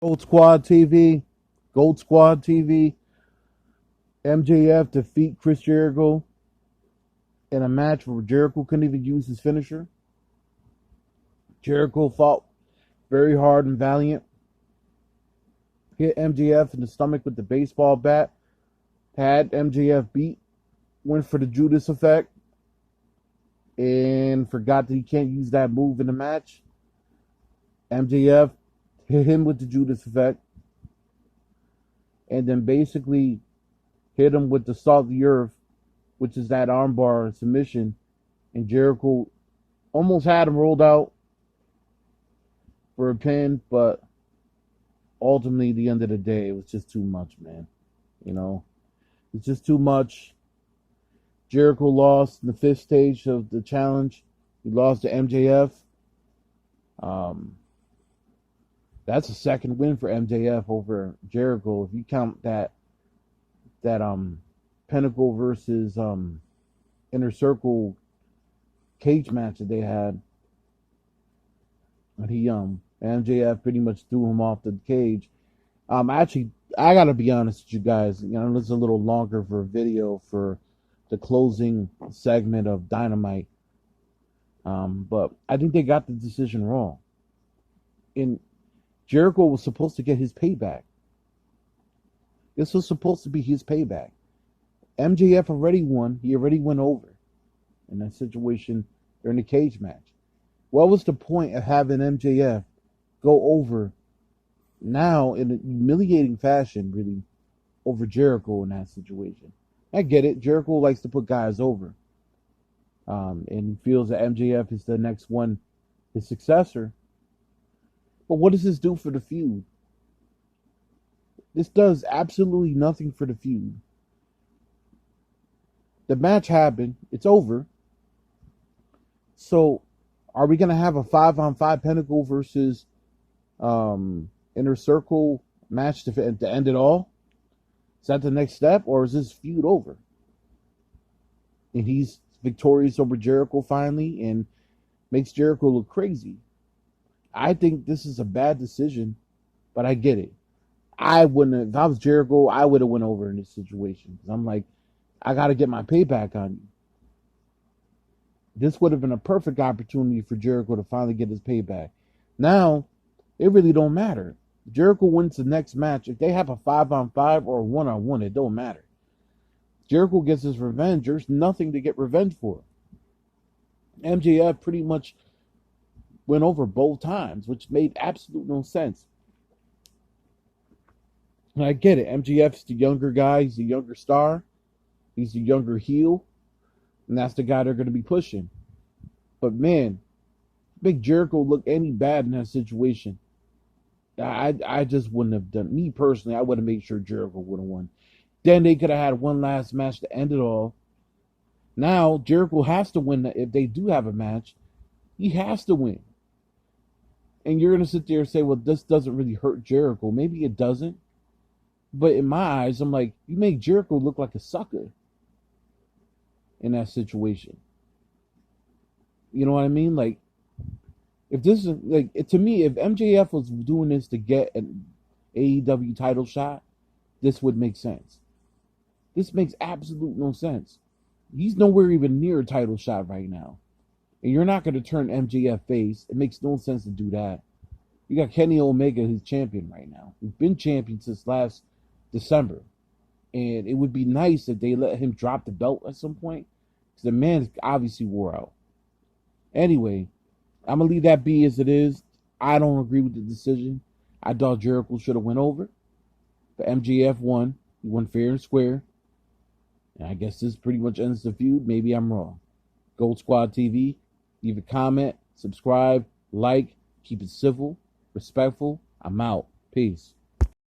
Gold Squad TV, Gold Squad TV, MJF defeat Chris Jericho in a match where Jericho couldn't even use his finisher. Jericho fought very hard and valiant, hit MJF in the stomach with the baseball bat, had MJF beat, went for the Judas effect, and forgot that he can't use that move in the match. MJF hit him with the Judas effect, and then basically hit him with the salt of the earth, which is that armbar submission, and Jericho almost had him rolled out for a pin, but ultimately, at the end of the day, it was just too much, man. You know, it's just too much. Jericho lost in the fifth stage of the challenge. He lost to MJF. That's a second win for MJF over Jericho. If you count that Pinnacle versus Inner Circle cage match that they had, and MJF pretty much threw him off the cage. Actually, I gotta be honest with you guys. You know, it's a little longer for a video for the closing segment of Dynamite. But I think they got the decision wrong. And Jericho was supposed to get his payback. This was supposed to be his payback. MJF already won. He already went over in that situation during the cage match. What was the point of having MJF go over now in a humiliating fashion, really, over Jericho in that situation? I get it. Jericho likes to put guys over. And he feels that MJF is the next one, his successor. But what does this do for the feud? This does absolutely nothing for the feud. The match happened. It's over. So, are we going to have a 5-on-5 Pinnacle versus Inner Circle match to end it all? Is that the next step, or is this feud over? And he's victorious over Jericho finally and makes Jericho look crazy. I think this is a bad decision, but I get it. I wouldn't have, if I was Jericho, I would have went over in this situation. Because I'm like, I got to get my payback on you. This would have been a perfect opportunity for Jericho to finally get his payback. Now, it really don't matter. Jericho wins the next match. If they have a 5-on-5 or a 1-on-1, it don't matter. Jericho gets his revenge. There's nothing to get revenge for. MJF pretty much went over both times, which made absolute no sense. And I get it. MJF's the younger guy. He's the younger star. He's the younger heel. And that's the guy they're going to be pushing. But man, make Jericho look any bad in that situation. I just wouldn't have done. Me personally, I would have made sure Jericho would have won. Then they could have had one last match to end it all. Now Jericho has to win. If they do have a match, he has to win. And you're going to sit there and say, well, this doesn't really hurt Jericho. Maybe it doesn't. But in my eyes, I'm like, you make Jericho look like a sucker in that situation. You know what I mean? Like, if this is, like, to me, if MJF was doing this to get an AEW title shot, this would make sense. This makes absolute no sense. He's nowhere even near a title shot right now. And you're not going to turn MJF face. It makes no sense to do that. You got Kenny Omega, who's champion right now. He's been champion since last December. And it would be nice if they let him drop the belt at some point. Because the man obviously wore out. Anyway, I'm going to leave that be as it is. I don't agree with the decision. I thought Jericho should have went over. But MJF won. He won fair and square. And I guess this pretty much ends the feud. Maybe I'm wrong. Gold Squad TV. Leave a comment, subscribe, like, keep it civil, respectful. I'm out. Peace.